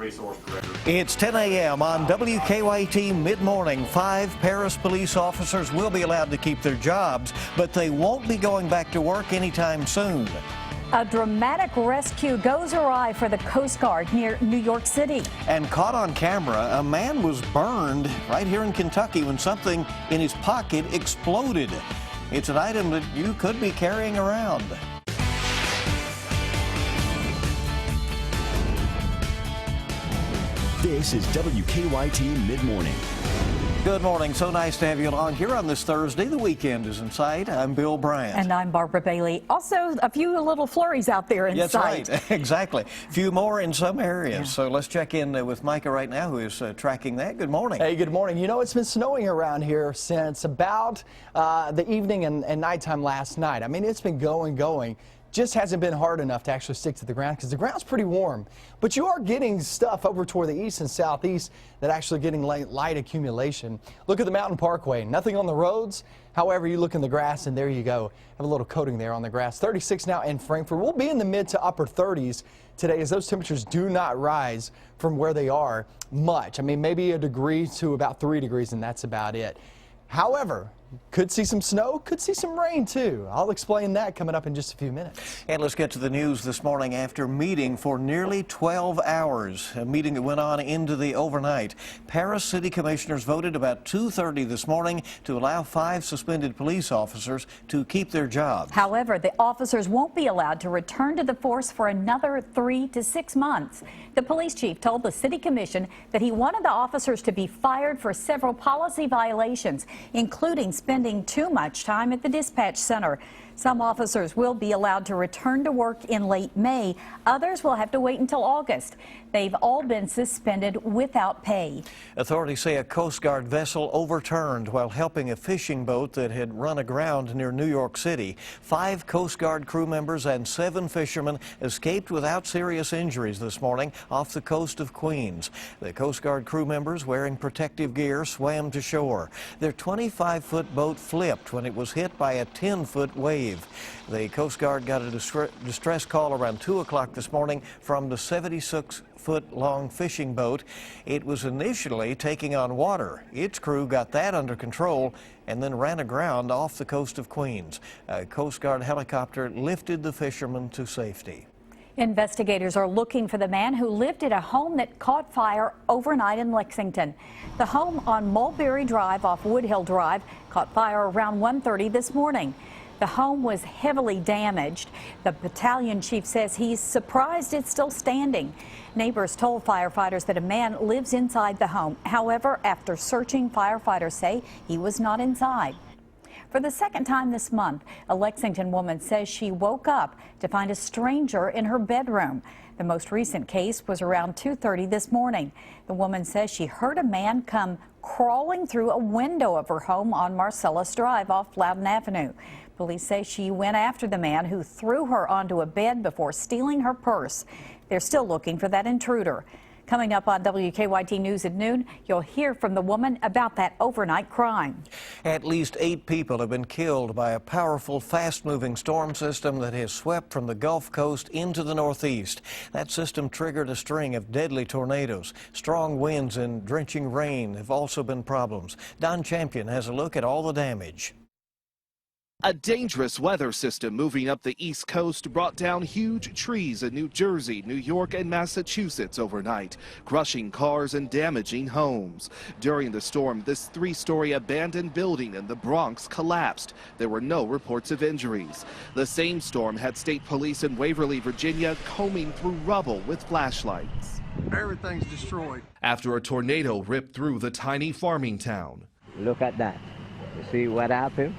Resource Director. It's 10 a.m. on WKYT Midmorning. 5 Paris police officers will be allowed to keep their jobs, but they won't be going back to work anytime soon. A dramatic rescue goes awry for the Coast Guard near New York City. And caught on camera, a man was burned right here in Kentucky when something in his pocket exploded. It's an item that you could be carrying around. This is WKYT Midmorning. Good morning. So nice to have you along here on this Thursday. The weekend is in sight. I'm Bill Bryant. And I'm Barbara Bailey. Also, a few little flurries out there in sight. That's right. Exactly. A few more in some areas. Yeah. So let's check in with Micah right now, who is tracking that. Good morning. Hey, good morning. You know, it's been snowing around here since about the evening and nighttime last night. I mean, it's been going. Just hasn't been hard enough to actually stick to the ground because the ground's pretty warm. But you are getting stuff over toward the east and southeast that actually getting light accumulation. Look at the Mountain Parkway. Nothing on the roads. However, you look in the grass and there you go. Have a little coating there on the grass. 36 now in Frankfort. We'll be in the mid to upper 30s today as those temperatures do not rise from where they are much. I mean, maybe a degree to about 3 degrees and that's about it. However, could see some snow, could see some rain too. I'll explain that coming up in just a few minutes. And let's get to the news this morning. After meeting for nearly 12 hours, a meeting that went on into the overnight, Paris City Commissioners voted about 2:30 this morning to allow 5 suspended police officers to keep their jobs. However, the officers won't be allowed to return to the force for another 3 to 6 months. The police chief told the City Commission that he wanted the officers to be fired for several policy violations, including spending too much time at the dispatch center. Some officers will be allowed to return to work in late May. Others will have to wait until August. They've all been suspended without pay. Authorities say a Coast Guard vessel overturned while helping a fishing boat that had run aground near New York City. 5 Coast Guard crew members and 7 fishermen escaped without serious injuries this morning off the coast of Queens. The Coast Guard crew members, wearing protective gear, swam to shore. Their 25-foot boat flipped when it was hit by a 10-foot wave. The Coast Guard got a distress call around 2 o'clock this morning from the 76-foot-long fishing boat. It was initially taking on water. Its crew got that under control and then ran aground off the coast of Queens. A Coast Guard helicopter lifted the fishermen to safety. Investigators are looking for the man who lived at a home that caught fire overnight in Lexington. The home on Mulberry Drive off Woodhill Drive caught fire around 1:30 this morning. The home was heavily damaged. The battalion chief says he's surprised it's still standing. Neighbors told firefighters that a man lives inside the home. However, after searching, firefighters say he was not inside. For the second time this month, a Lexington woman says she woke up to find a stranger in her bedroom. The most recent case was around 2:30 this morning. The woman says she heard a man come crawling through a window of her home on Marcellus Drive off Loudon Avenue. Police say she went after the man who threw her onto a bed before stealing her purse. They're still looking for that intruder. Coming up on WKYT News at noon, you'll hear from the woman about that overnight crime. At least 8 people have been killed by a powerful, fast-moving storm system that has swept from the Gulf Coast into the Northeast. That system triggered a string of deadly tornadoes. Strong winds and drenching rain have also been problems. Don Champion has a look at all the damage. A dangerous weather system moving up the East Coast brought down huge trees in New Jersey, New York, and Massachusetts overnight, crushing cars and damaging homes. During the storm, this 3-story abandoned building in the Bronx collapsed. There were no reports of injuries. The same storm had state police in Waverly, Virginia, combing through rubble with flashlights. Everything's destroyed. After a tornado ripped through the tiny farming town. Look at that. You see what happened?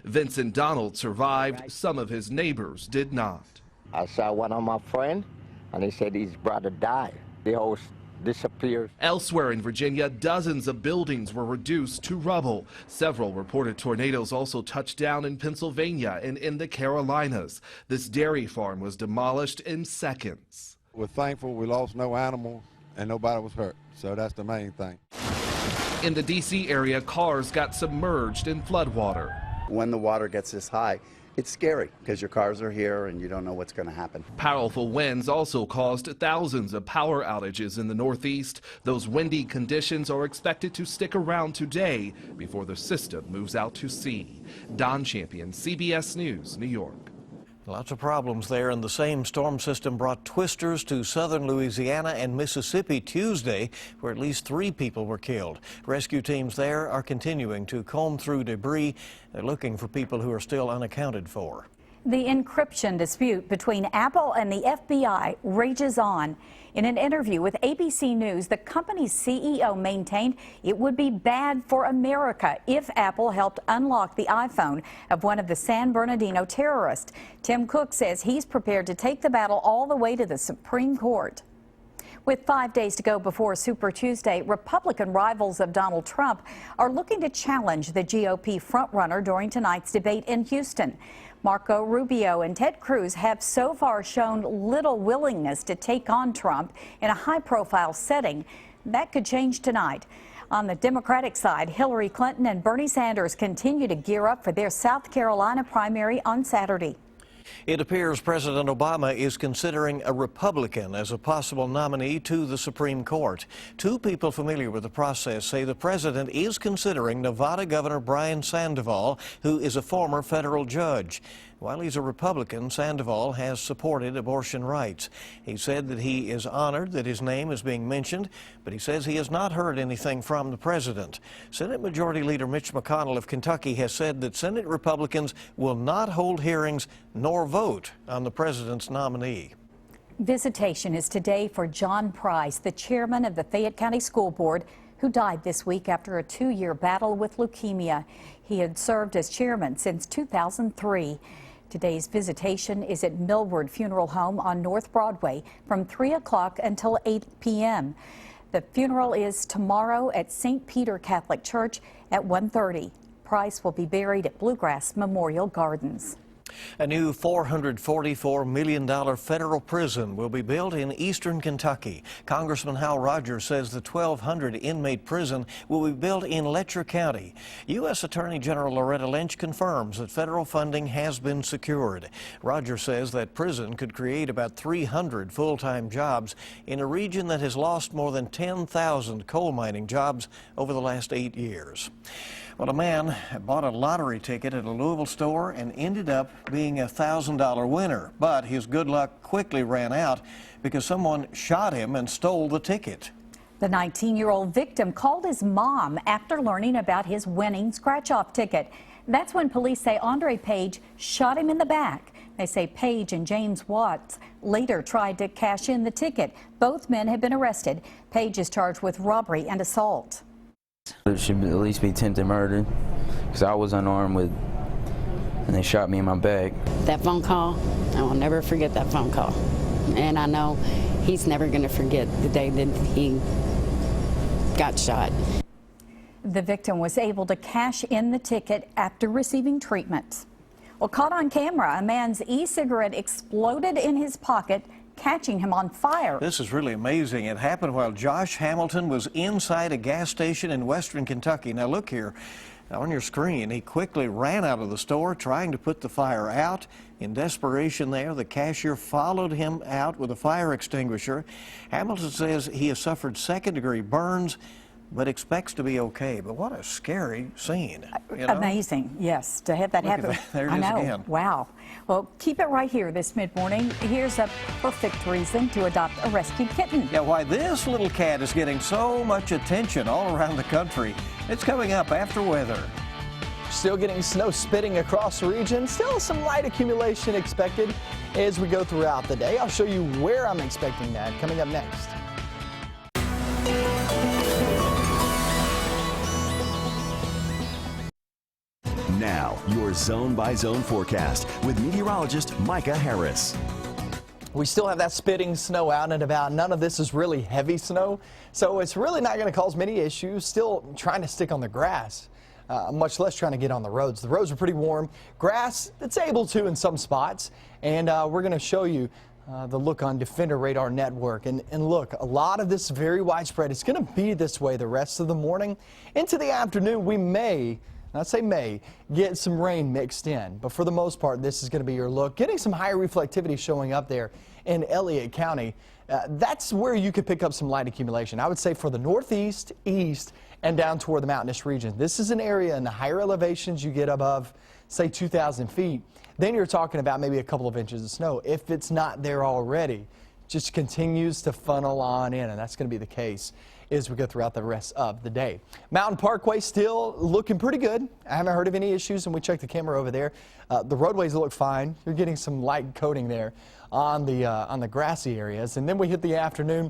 Vincent Donald survived. Some of his neighbors did not. I saw one of my friends, and he said his brother died. The house disappeared. Elsewhere in Virginia, dozens of buildings were reduced to rubble. Several reported tornadoes also touched down in Pennsylvania and in the Carolinas. This dairy farm was demolished in seconds. We're thankful we lost no animals and nobody was hurt, so that's the main thing. In the D.C. area, cars got submerged in floodwater. When the water gets this high, It's scary because your cars are here and you don't know what's going to happen. Powerful winds also caused thousands of power outages in the Northeast. Those windy conditions are expected to stick around today before the system moves out to sea. Don Champion, CBS News, New York. Lots of problems there, and the same storm system brought twisters to southern Louisiana and Mississippi Tuesday, where at least 3 people were killed. Rescue teams there are continuing to comb through debris. They're looking for people who are still unaccounted for. The encryption dispute between Apple and the FBI rages on. In an interview with ABC News, the company's CEO maintained it would be bad for America if Apple helped unlock the iPhone of one of the San Bernardino terrorists. Tim Cook says he's prepared to take the battle all the way to the Supreme Court. With 5 days to go before Super Tuesday, Republican rivals of Donald Trump are looking to challenge the GOP frontrunner during tonight's debate in Houston. Marco Rubio and Ted Cruz have so far shown little willingness to take on Trump in a high-profile setting. That could change tonight. On the Democratic side, Hillary Clinton and Bernie Sanders continue to gear up for their South Carolina primary on Saturday. It appears President Obama is considering a Republican as a possible nominee to the Supreme Court. 2 people familiar with the process say the president is considering Nevada Governor Brian Sandoval, who is a former federal judge. While he's a Republican, Sandoval has supported abortion rights. He said that he is honored that his name is being mentioned, but he says he has not heard anything from the president. Senate Majority Leader Mitch McConnell of Kentucky has said that Senate Republicans will not hold hearings nor vote on the president's nominee. Visitation is today for John Price, the chairman of the Fayette County School Board, who died this week after a 2-year battle with leukemia. He had served as chairman since 2003. Today's visitation is at Millward Funeral Home on North Broadway from 3 o'clock until 8 p.m. The funeral is tomorrow at St. Peter Catholic Church at 1:30. Price will be buried at Bluegrass Memorial Gardens. A new $444 million federal prison will be built in eastern Kentucky. Congressman Hal Rogers says the 1,200 inmate prison will be built in Letcher County. U.S. Attorney General Loretta Lynch confirms that federal funding has been secured. Rogers says that prison could create about 300 full-time jobs in a region that has lost more than 10,000 coal mining jobs over the last 8 years. Well, a man bought a lottery ticket at a Louisville store and ended up being a $1,000 winner. But his good luck quickly ran out because someone shot him and stole the ticket. The 19-year-old victim called his mom after learning about his winning scratch-off ticket. That's when police say Andre Page shot him in the back. They say Page and James Watts later tried to cash in the ticket. Both men have been arrested. Page is charged with robbery and assault. It should at least be attempted murder because I was unarmed and they shot me in my back. That phone call, I will never forget that phone call. And I know he's never going to forget the day that he got shot. The victim was able to cash in the ticket after receiving treatment. Well, caught on camera, a man's e-cigarette exploded in his pocket, catching him on fire. This is really amazing. It happened while Josh Hamilton was inside a gas station in western Kentucky. Now look here on your screen. He quickly ran out of the store trying to put the fire out. In desperation there, the cashier followed him out with a fire extinguisher. Hamilton says he has suffered second-degree burns but expects to be okay. But what a scary scene. You know? Amazing, yes, to have that happen. There it is again. Wow. Well, keep it right here this mid-morning. Here's a perfect reason to adopt a rescued kitten. Yeah, why this little cat is getting so much attention all around the country. It's coming up after weather. Still getting snow spitting across the region. Still some light accumulation expected as we go throughout the day. I'll show you where I'm expecting that coming up next. Now, your zone-by-zone forecast with meteorologist Micah Harris. We still have that spitting snow out and about. None of this is really heavy snow, so it's really not going to cause many issues. Still trying to stick on the grass, much less trying to get on the roads. The roads are pretty warm. Grass, it's able to in some spots, and we're going to show you the look on Defender Radar Network. And look, a lot of this very widespread. It's going to be this way the rest of the morning. Into the afternoon, we may I'd say may, get some rain mixed in. But for the most part, this is going to be your look. Getting some higher reflectivity showing up there in Elliott County. That's where you could pick up some light accumulation. I would say for the northeast, east, and down toward the mountainous region. This is an area in the higher elevations you get above, say, 2,000 feet. Then you're talking about maybe a couple of inches of snow. If it's not there already, just continues to funnel on in, and that's going to be the case as we go throughout the rest of the day. Mountain Parkway still looking pretty good. I haven't heard of any issues, and we checked the camera over there. The roadways look fine. You're getting some light coating there on the grassy areas. And then we hit the afternoon.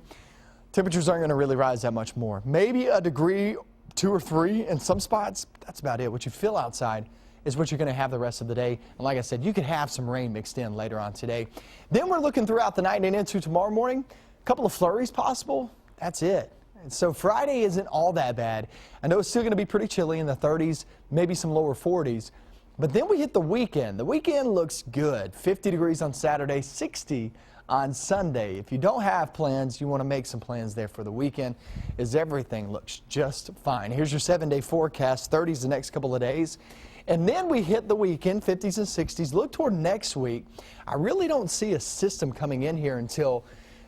Temperatures aren't going to really rise that much more. Maybe a degree, 2 or 3 in some spots. That's about it. What you feel outside is what you're going to have the rest of the day. And like I said, you could have some rain mixed in later on today. Then we're looking throughout the night and into tomorrow morning. A couple of flurries possible. That's it. And so Friday isn't all that bad. I know it's still going to be pretty chilly in the 30s, maybe some lower 40s. But then we hit the weekend. The weekend looks good. 50 degrees on Saturday, 60 on Sunday. If you don't have plans, you want to make some plans there for the weekend, as everything looks just fine. Here's your 7-day forecast, 30s the next couple of days. And then we hit the weekend, 50s and 60s. Look toward next week. I really don't see a system coming in here until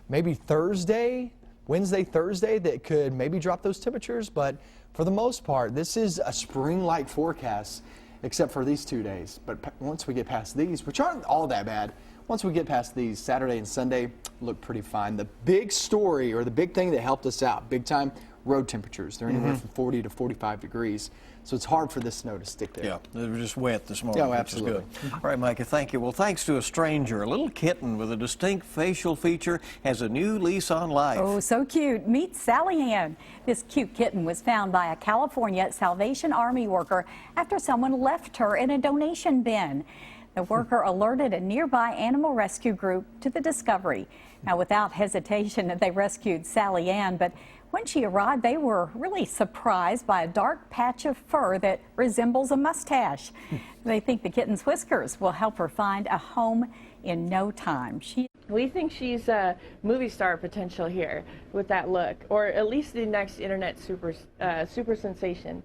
maybe Thursday, Wednesday, Thursday, that could maybe drop those temperatures. But for the most part, this is a spring-like forecast, except for these 2 days. But once we get past these, which aren't all that bad, once we get past these, Saturday and Sunday look pretty fine. The big story, or the big thing that helped us out big time, road temperatures. They're anywhere from 40 to 45 degrees. So it's hard for this snow to stick there. Yeah, they were just wet this morning. Yeah, absolutely. Which is good. All right, Micah, thank you. Well, thanks to a stranger, a little kitten with a distinct facial feature has a new lease on life. Oh, so cute. Meet Sally Ann. This cute kitten was found by a California Salvation Army worker after someone left her in a donation bin. The worker alerted a nearby animal rescue group to the discovery. Now, without hesitation, they rescued Sally Ann, but when she arrived, they were really surprised by a dark patch of fur that resembles a mustache. They think the kitten's whiskers will help her find a home in no time. We think she's a movie star potential here with that look, or at least the next internet super sensation.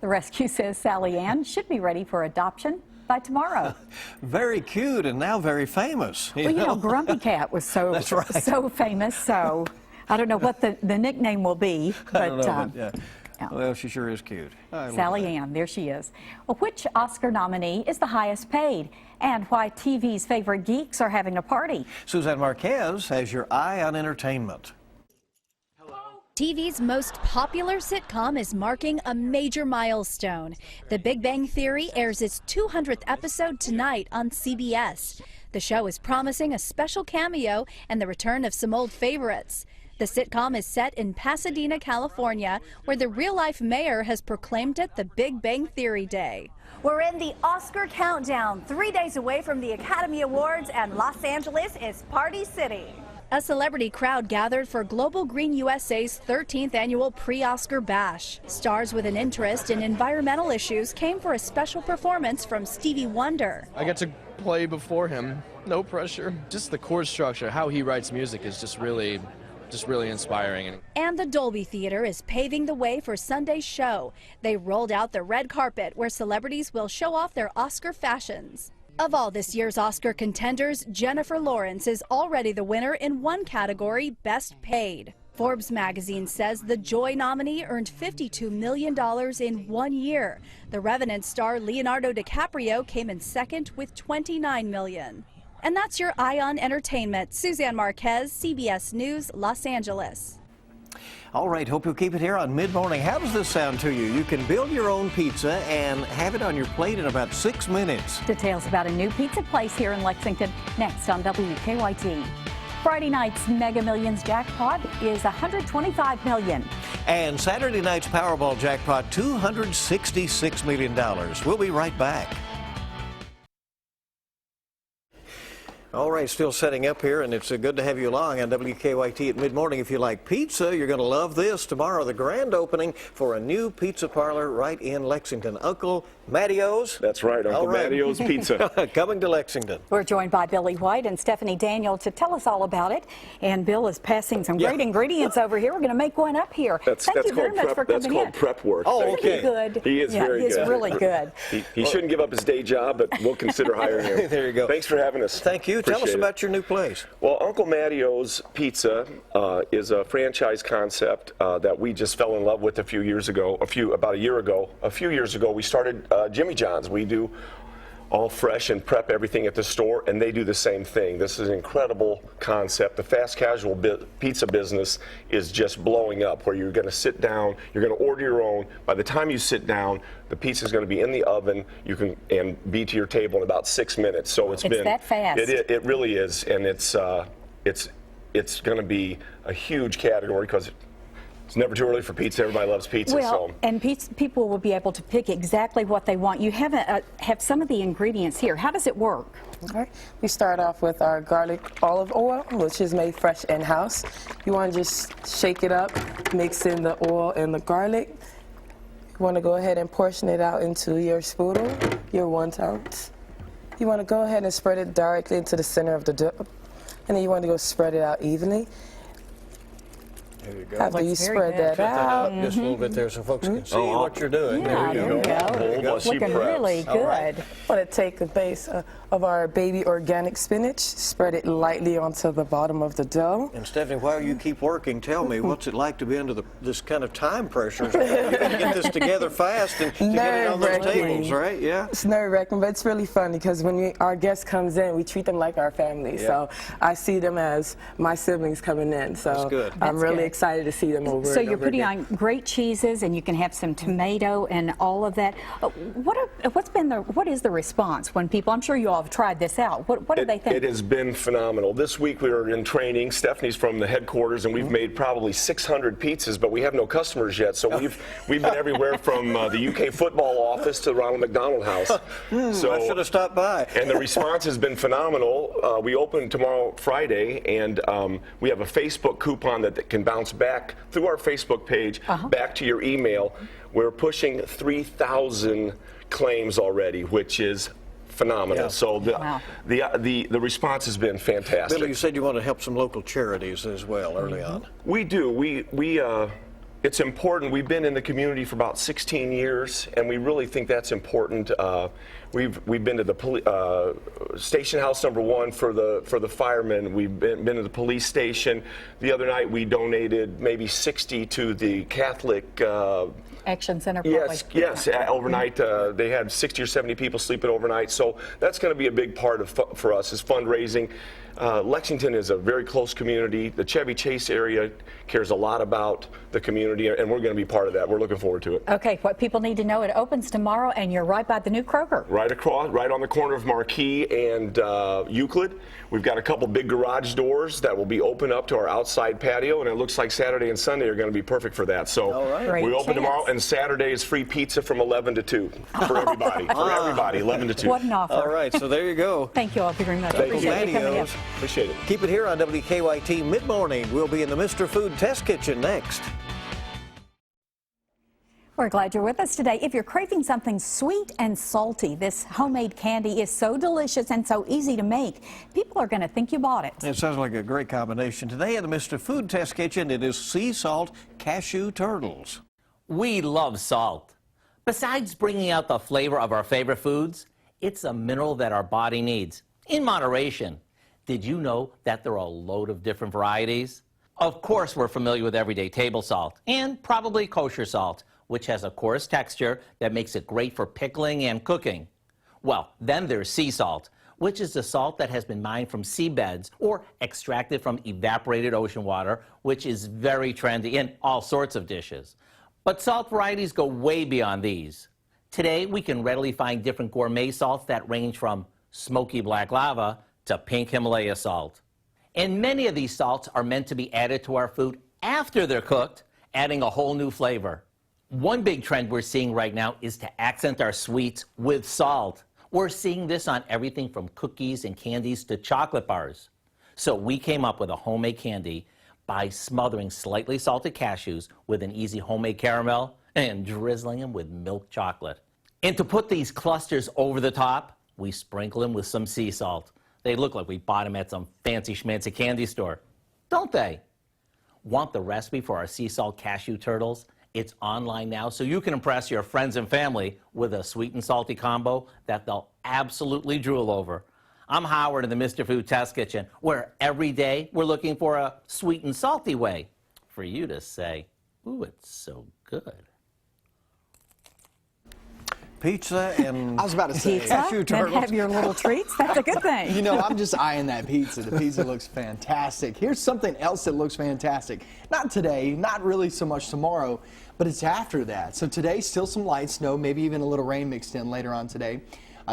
The rescue says Sally Ann should be ready for adoption by tomorrow. Very cute and now very famous. Well, you know, Grumpy Cat was so, That's right. so famous, so I don't know what the nickname will be, but, I don't know, but yeah. Well, she sure is cute. Sally Ann, there she is. Well, which Oscar nominee is the highest paid, and why TV's favorite geeks are having a party? Suzanne Marquez has your eye on entertainment. TV's most popular sitcom is marking a major milestone. The Big Bang Theory airs its 200th episode tonight on CBS. The show is promising a special cameo and the return of some old favorites. The sitcom is set in Pasadena, California, where the real-life mayor has proclaimed it the Big Bang Theory Day. We're in the Oscar countdown, 3 days away from the Academy Awards, and Los Angeles is Party City. A celebrity crowd gathered for Global Green USA's 13th annual pre-Oscar bash. Stars with an interest in environmental issues came for a special performance from Stevie Wonder. I get to play before him, no pressure. Just the chord structure, how he writes music is just really inspiring. And the Dolby Theater is paving the way for Sunday's show. They rolled out the red carpet where celebrities will show off their Oscar fashions. Of all this year's Oscar contenders, Jennifer Lawrence is already the winner in one category, Best Paid. Forbes magazine says the Joy nominee earned $52 million in 1 year. The Revenant star Leonardo DiCaprio came in second with $29 million. And that's your Eye on Entertainment. Suzanne Marquez, CBS News, Los Angeles. All right, hope you'll keep it here on Mid-Morning. How does this sound to you? You can build your own pizza and have it on your plate in about 6 minutes. Details about a new pizza place here in Lexington next on WKYT. Friday night's Mega Millions jackpot is $125 million. And Saturday night's Powerball jackpot, $266 million. We'll be right back. All right, still setting up here, and it's good to have you along on WKYT at Mid-Morning. If you like pizza, you're going to love this. Tomorrow, the grand opening for a new pizza parlor right in Lexington. Uncle Mattys. That's right, Uncle Mattys Pizza. Coming to Lexington. We're joined by Billy White and Stephanie Daniel to tell us all about it. And Bill is passing some great ingredients over here. We're going to make one up here. Thank you very much for coming in. That's called prep work. Oh, okay. Good. He is very good. He's really good. He shouldn't give up his day job, but we'll consider hiring him. There you go. Thanks for having us. Thank you. Tell us about your new place. Well, Uncle Mattys Pizza is a franchise concept that we just fell in love with a few years ago. About a year ago. A few years ago, we started Jimmy John's. We do all fresh and prep everything at the store, and they do the same thing. This is an incredible concept. The fast casual pizza business is just blowing up, where you're going to sit down, you're going to order your own. By the time you sit down, the pizza is going to be in the oven. You can be to your table in about 6 minutes. So it's been that fast. It really is, and it's going to be a huge category because it's never too early for pizza. Everybody loves pizza. Well, and people will be able to pick exactly what they want. You have some of the ingredients here. How does it work? Okay. We start off with our garlic olive oil, which is made fresh in-house. You want to just shake it up, mix in the oil and the garlic. You want to go ahead and portion it out into your strudel, your 1 ounce. You want to go ahead and spread it directly into the center of the dough, and then you want to go spread it out evenly. There you go. After you spread that out, just a little bit there so folks can see what you're doing. Yeah, there you go. Looking really good. Right. I want to take the base of our baby organic spinach, spread it lightly onto the bottom of the dough. And Stephanie, while you keep working, tell me, what's it like to be under this kind of time pressure? You got to get this together fast and to get it on those tables, right? Yeah. It's nerve-wracking, but it's really fun because when our guest comes in, we treat them like our family. Yeah. So I see them as my siblings coming in. So that's good. I'm really excited to see them over. So you're putting on great cheeses, and you can have some tomato and all of that. What is the response when people? I'm sure you all have tried this out. What do they think? It has been phenomenal. This week we were in training. Stephanie's from the headquarters, and we've made probably 600 pizzas, but we have no customers yet. So we've been everywhere from the UK football office to the Ronald McDonald House. So I should have stopped by. And the response has been phenomenal. We open tomorrow, Friday, and we have a Facebook coupon that can bounce back through our Facebook page back to your email. We're pushing 3,000 claims already, which is phenomenal. Yeah. So the response has been fantastic. Billy, you said you want to help some local charities as well early on. We do. It's important. We've been in the community for about 16 years, and we really think that's important. We've been to the station house number 1 for the firemen. We've been to the police station. The other night we donated maybe 60 to the Catholic Action Center. Yes. Overnight, they had 60 or 70 people sleeping overnight. So that's going to be a big part for us is fundraising. Lexington is a very close community. The Chevy Chase area cares a lot about the community, and we're going to be part of that. We're looking forward to it. Okay, what people need to know, it opens tomorrow, and you're right by the new Kroger. Right on the corner of Marquis and Euclid. We've got a couple big garage doors that will be open up to our outside patio, and it looks like Saturday and Sunday are going to be perfect for that. So we open tomorrow, and Saturday is free pizza from 11 to 2 for everybody. For everybody, 11 to 2. What an offer. All right, so there you go. Thank you all very much. Appreciate you coming in. Appreciate it. Keep it here on WKYT Mid-Morning. We'll be in the Mr. Food Test Kitchen next. We're glad you're with us today. If you're craving something sweet and salty, this homemade candy is so delicious and so easy to make. People are going to think you bought it. It sounds like a great combination. Today in the Mr. Food Test Kitchen, it is sea salt cashew turtles. We love salt. Besides bringing out the flavor of our favorite foods, it's a mineral that our body needs, in moderation. Did you know that there are a load of different varieties? Of course, we're familiar with everyday table salt and probably kosher salt, which has a coarse texture that makes it great for pickling and cooking. Well, then there's sea salt, which is the salt that has been mined from seabeds or extracted from evaporated ocean water, which is very trendy in all sorts of dishes. But salt varieties go way beyond these. Today, we can readily find different gourmet salts that range from smoky black lava to pink Himalaya salt. And many of these salts are meant to be added to our food after they're cooked, adding a whole new flavor. One big trend we're seeing right now is to accent our sweets with salt. We're seeing this on everything from cookies and candies to chocolate bars. So we came up with a homemade candy by smothering slightly salted cashews with an easy homemade caramel and drizzling them with milk chocolate. And to put these clusters over the top, we sprinkle them with some sea salt. They look like we bought them at some fancy schmancy candy store, don't they? Want the recipe for our sea salt cashew turtles? It's online now, so you can impress your friends and family with a sweet and salty combo that they'll absolutely drool over. I'm Howard in the Mr. Food Test Kitchen, where every day we're looking for a sweet and salty way for you to say, ooh, it's so good. Pizza and I was about to say Pizza, then have your little treats. That's a good thing. You know, I'm just eyeing that pizza. The pizza looks fantastic. Here's something else that looks fantastic. Not today, not really so much tomorrow, but it's after that. So today, still some light snow, maybe even a little rain mixed in later on today.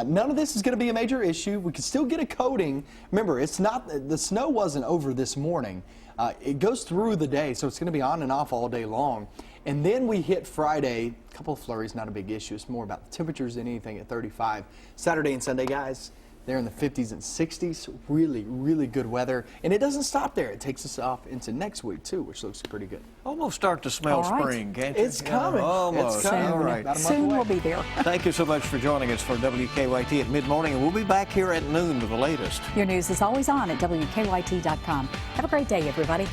None of this is going to be a major issue. We can still get a coating. Remember, it's not the snow wasn't over this morning. It goes through the day, so it's going to be on and off all day long. And then we hit Friday, a couple of flurries, not a big issue. It's more about the temperatures than anything at 35. Saturday and Sunday, guys, they're in the 50s and 60s. Really, really good weather. And it doesn't stop there. It takes us off into next week, too, which looks pretty good. Almost start to smell spring, can't you? It's coming. Almost. It's coming. All right. About a month Soon away. we'll be there. Thank you so much for joining us for WKYT at Mid-Morning, and we'll be back here at noon with the latest. Your news is always on at WKYT.com. Have a great day, everybody.